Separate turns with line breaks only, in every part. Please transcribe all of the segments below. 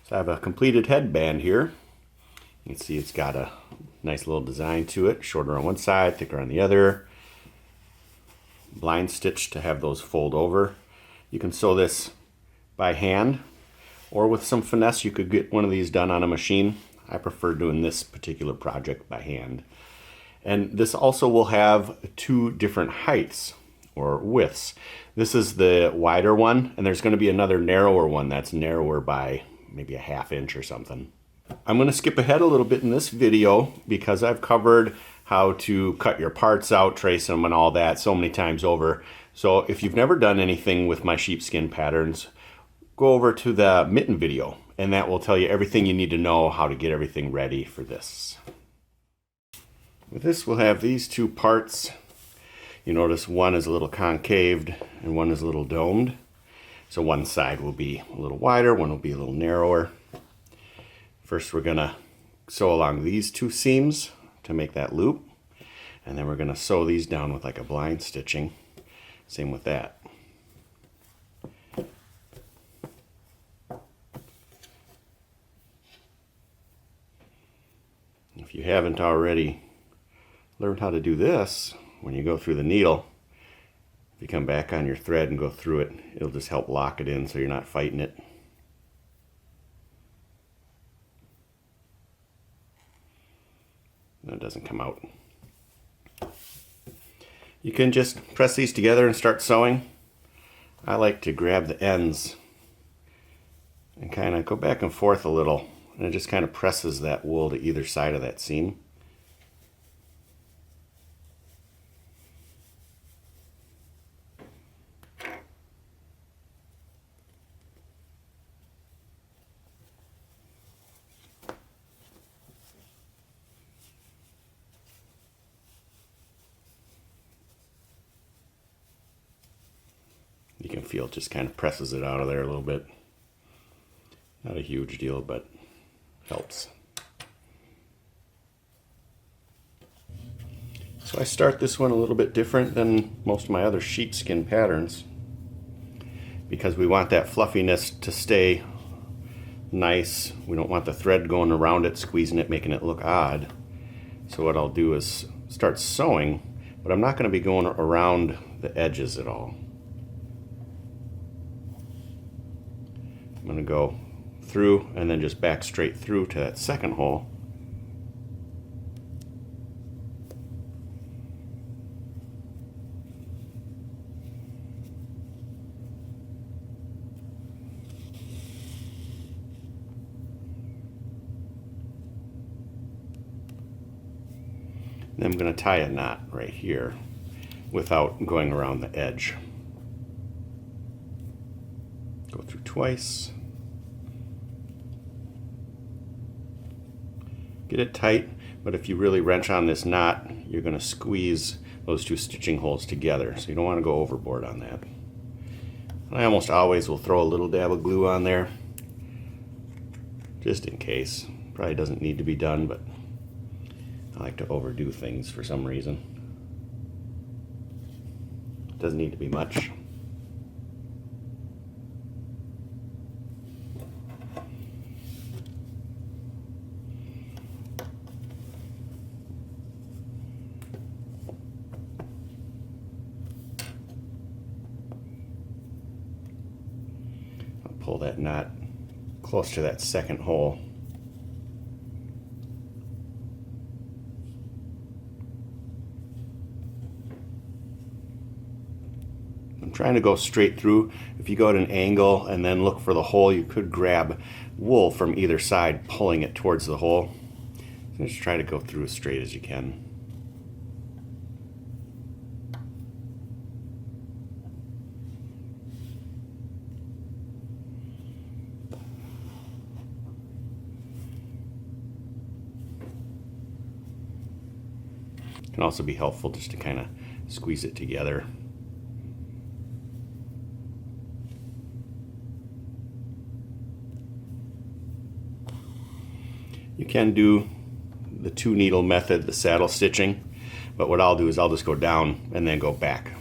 So I have a completed headband here. You can see it's got a nice little design to it, shorter on one side, thicker on the other. Blind stitch to have those fold over. You can sew this by hand, or with some finesse you could get one of these done on a machine. I prefer doing this particular project by hand. And this also will have two different heights or widths. This is the wider one, and there's going to be another narrower one that's narrower by maybe a ½ inch or something. I'm going to skip ahead a little bit in this video because I've covered how to cut your parts out, trace them, and all that so many times over. So if you've never done anything with my sheepskin patterns, go over to the mitten video, and that will tell you everything you need to know how to get everything ready for this. With this, we'll have these two parts. You notice one is a little concaved and one is a little domed. So one side will be a little wider, one will be a little narrower. First, we're gonna sew along these two seams to make that loop. And then we're gonna sew these down with like a blind stitching. Same with that. If you haven't already learned how to do this, when you go through the needle, if you come back on your thread and go through it, it'll just help lock it in so you're not fighting it. And it doesn't come out. You can just press these together and start sewing. I like to grab the ends and kind of go back and forth a little, and it just kind of presses that wool to either side of that seam. You can feel it just kind of presses it out of there a little bit. Not a huge deal, but helps. So I start this one a little bit different than most of my other sheepskin patterns because we want that fluffiness to stay nice. We don't want the thread going around it, squeezing it, making it look odd. So what I'll do is start sewing, but I'm not going to be going around the edges at all. I'm going to go through and then just back straight through to that second hole. Then I'm going to tie a knot right here without going around the edge. Go through twice. Get it tight, but if you really wrench on this knot, you're going to squeeze those two stitching holes together, so you don't want to go overboard on that. And I almost always will throw a little dab of glue on there, just in case. Probably doesn't need to be done, but I like to overdo things for some reason. Doesn't need to be much. Pull that knot close to that second hole. I'm trying to go straight through. If you go at an angle and then look for the hole, you could grab wool from either side, pulling it towards the hole. So just try to go through as straight as you can. Can also be helpful just to kind of squeeze it together. You can do the 2-needle method, the saddle stitching, but what I'll do is I'll just go down and then go back.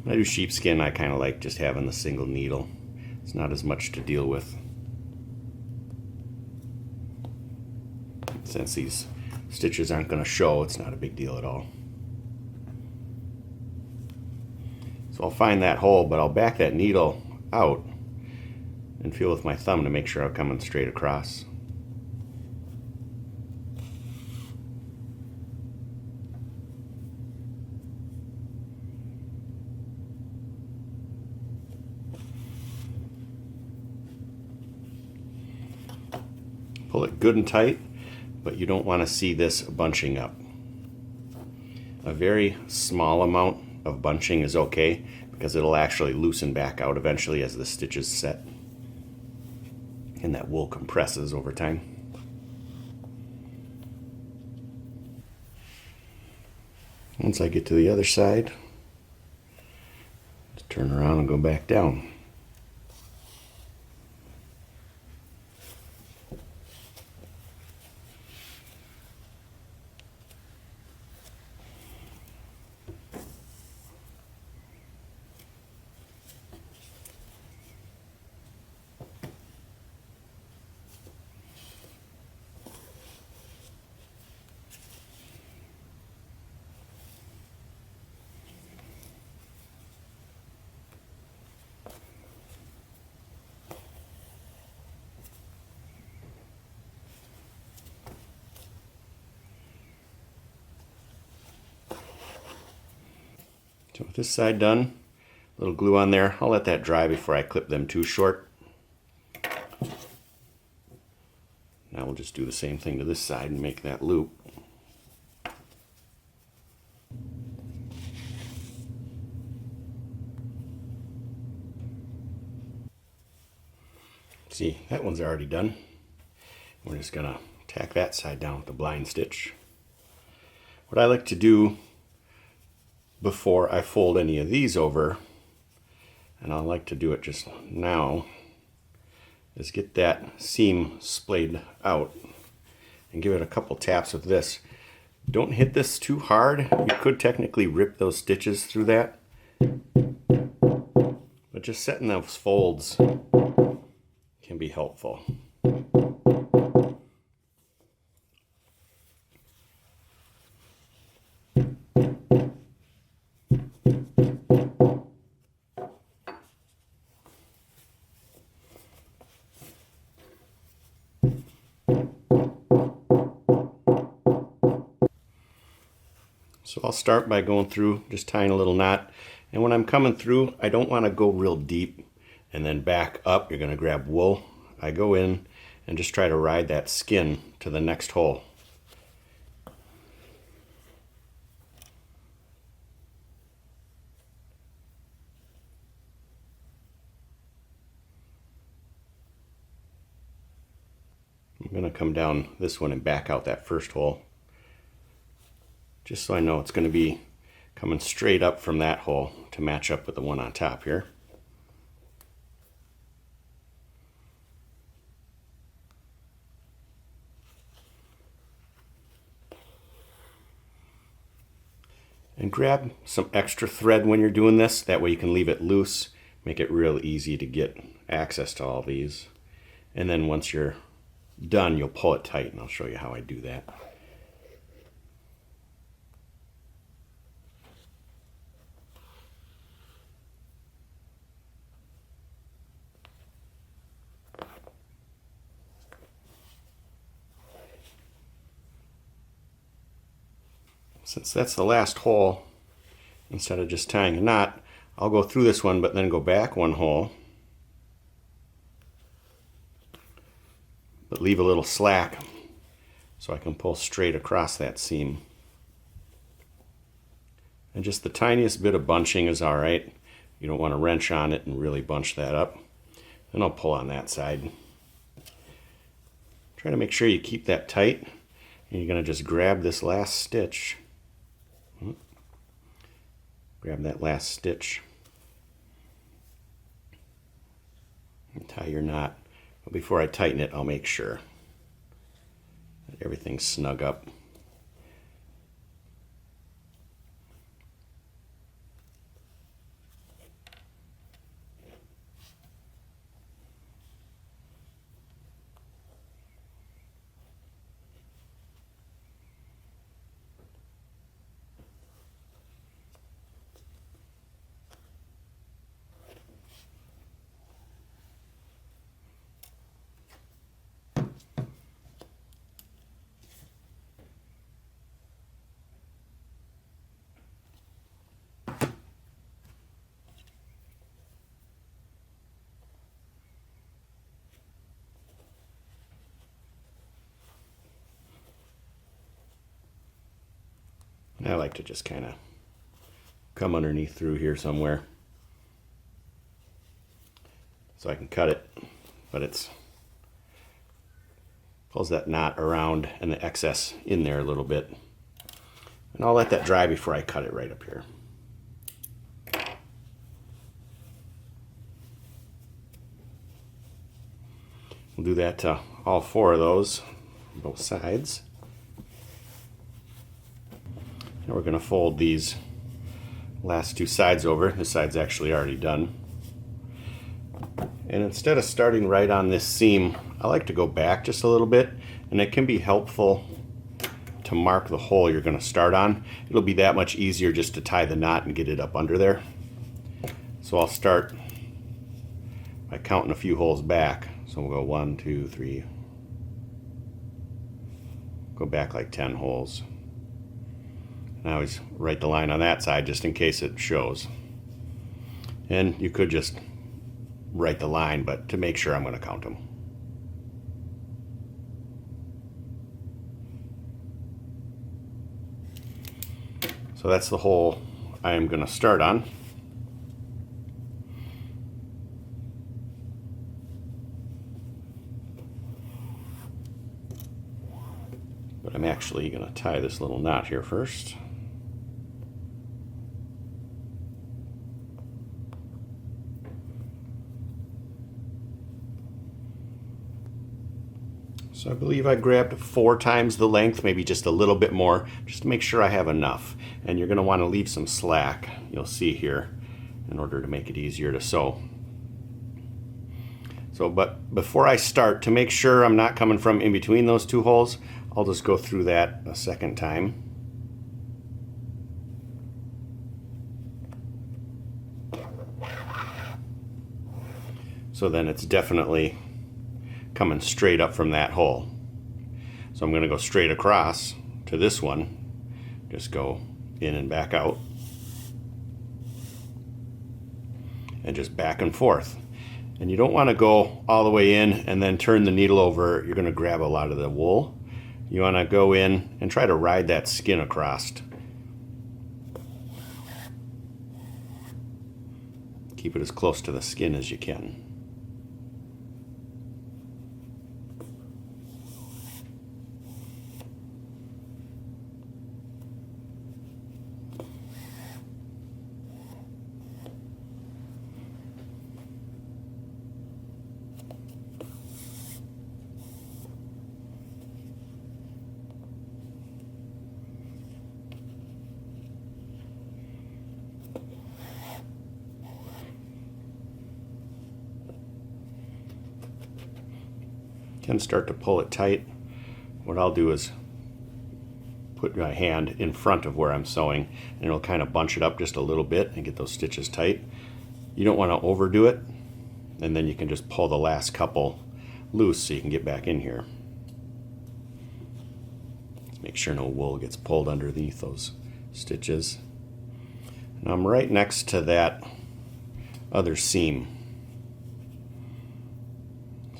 When I do sheepskin, I kind of like just having the single needle. It's not as much to deal with. Since these stitches aren't going to show, it's not a big deal at all. So I'll find that hole, but I'll back that needle out and feel with my thumb to make sure I'm coming straight across. Pull it good and tight, but you don't want to see this bunching up. A very small amount of bunching is okay because it'll actually loosen back out eventually as the stitches set and that wool compresses over time. Once I get to the other side, just turn around and go back down. So with this side done, a little glue on there. I'll let that dry before I clip them too short. Now we'll just do the same thing to this side and make that loop. See, that one's already done. We're just gonna tack that side down with the blind stitch. What I like to do before I fold any of these over, and I like to do it just now, is get that seam splayed out and give it a couple taps with this. Don't hit this too hard. You could technically rip those stitches through that, but just setting those folds can be helpful. So I'll start by going through, just tying a little knot. And when I'm coming through, I don't want to go real deep and then back up. You're going to grab wool. I go in and just try to ride that skin to the next hole. I'm going to come down this one and back out that first hole, just so I know it's going to be coming straight up from that hole to match up with the one on top here. And grab some extra thread when you're doing this. That way you can leave it loose, make it real easy to get access to all these. And then once you're done, you'll pull it tight, and I'll show you how I do that. Since that's the last hole, instead of just tying a knot, I'll go through this one but then go back one hole, but leave a little slack so I can pull straight across that seam. And just the tiniest bit of bunching is alright. You don't want to wrench on it and really bunch that up. Then I'll pull on that side. Try to make sure you keep that tight, and you're going to just grab this last stitch. Grab that last stitch and tie your knot. But before I tighten it, I'll make sure that everything's snug up. I like to just kind of come underneath through here somewhere so I can cut it, but it's pulls that knot around and the excess in there a little bit. And I'll let that dry before I cut it right up here. We'll do that to all 4 of those, both sides. And we're going to fold these last 2 sides over. This side's actually already done. And instead of starting right on this seam, I like to go back just a little bit, and it can be helpful to mark the hole you're going to start on. It'll be that much easier just to tie the knot and get it up under there. So I'll start by counting a few holes back. So we'll go 1, 2, 3, go back like 10 holes. And I always write the line on that side just in case it shows. And you could just write the line, but to make sure I'm going to count them. So that's the hole I am going to start on. But I'm actually going to tie this little knot here first. So I believe I grabbed 4 times the length, maybe just a little bit more, just to make sure I have enough. And you're going to want to leave some slack, you'll see here, in order to make it easier to sew. So, but before I start, to make sure I'm not coming from in between those 2 holes, I'll just go through that a second time. So then it's definitely coming straight up from that hole. So I'm going to go straight across to this one, just go in and back out, and just back and forth. And you don't want to go all the way in and then turn the needle over. You're going to grab a lot of the wool. You want to go in and try to ride that skin across. Keep it as close to the skin as you can. Can start to pull it tight. What I'll do is put my hand in front of where I'm sewing, and it'll kind of bunch it up just a little bit and get those stitches tight. You don't want to overdo it, and then you can just pull the last couple loose so you can get back in here. Let's make sure no wool gets pulled underneath those stitches. And I'm right next to that other seam.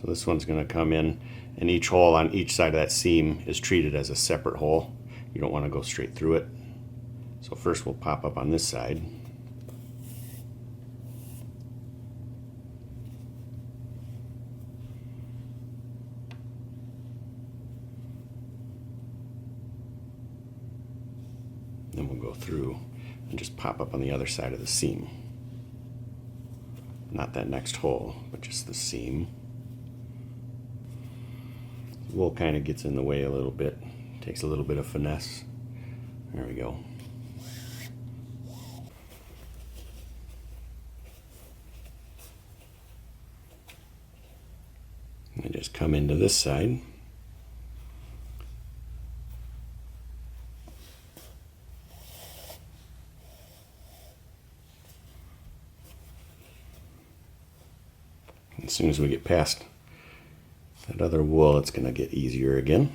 So this one's going to come in, and each hole on each side of that seam is treated as a separate hole. You don't want to go straight through it. So first we'll pop up on this side. Then we'll go through and just pop up on the other side of the seam. Not that next hole, but just the seam. Wool kind of gets in the way a little bit. Takes a little bit of finesse. There we go. And just come into this side. As soon as we get past that other wool, it's going to get easier again.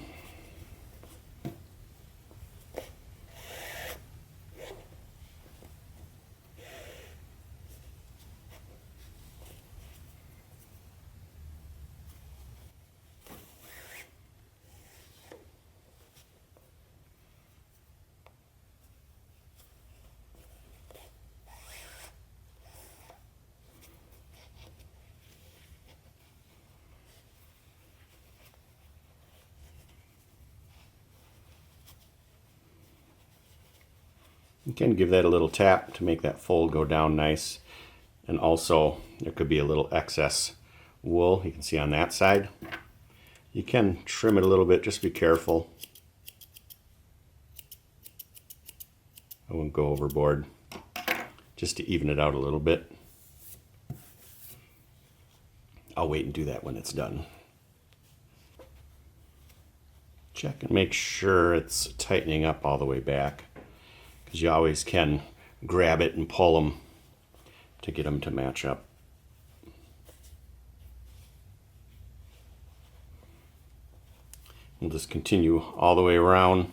You can give that a little tap to make that fold go down nice. And also, there could be a little excess wool. You can see on that side. You can trim it a little bit, just be careful. I won't go overboard, just to even it out a little bit. I'll wait and do that when it's done. Check and make sure it's tightening up all the way back, because you always can grab it and pull them to get them to match up. We'll just continue all the way around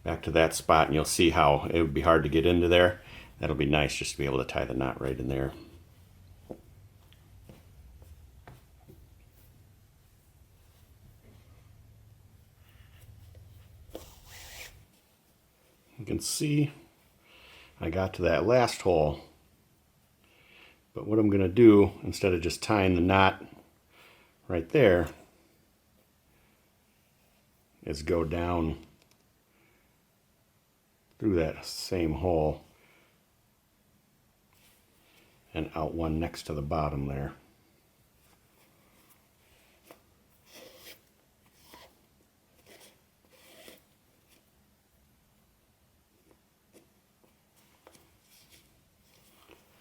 back to that spot, and you'll see how it would be hard to get into there. That'll be nice just to be able to tie the knot right in there. You can see I got to that last hole, but what I'm going to do, instead of just tying the knot right there, is go down through that same hole and out one next to the bottom there.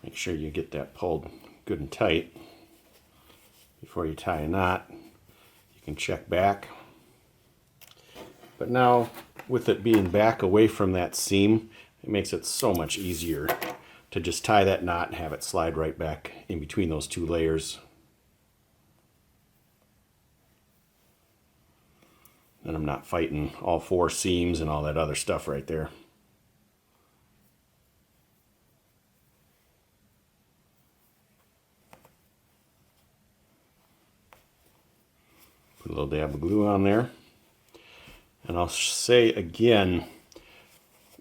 Make sure you get that pulled good and tight before you tie a knot. You can check back. But now, with it being back away from that seam, it makes it so much easier to just tie that knot and have it slide right back in between those two layers. And I'm not fighting all four seams and all that other stuff right there. Put a little dab of glue on there. And I'll say again,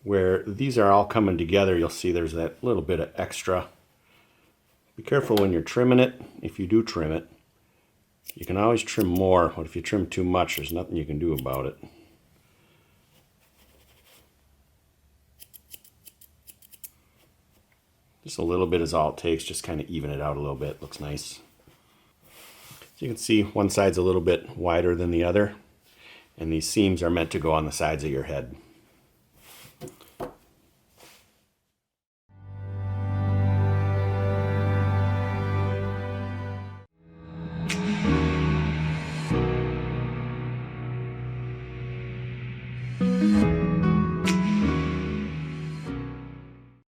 where these are all coming together, you'll see there's that little bit of extra. Be careful when you're trimming it. If you do trim it, you can always trim more, but if you trim too much, there's nothing you can do about it. Just a little bit is all it takes, just kind of even it out a little bit. Looks nice. So you can see one side's a little bit wider than the other, and these seams are meant to go on the sides of your head.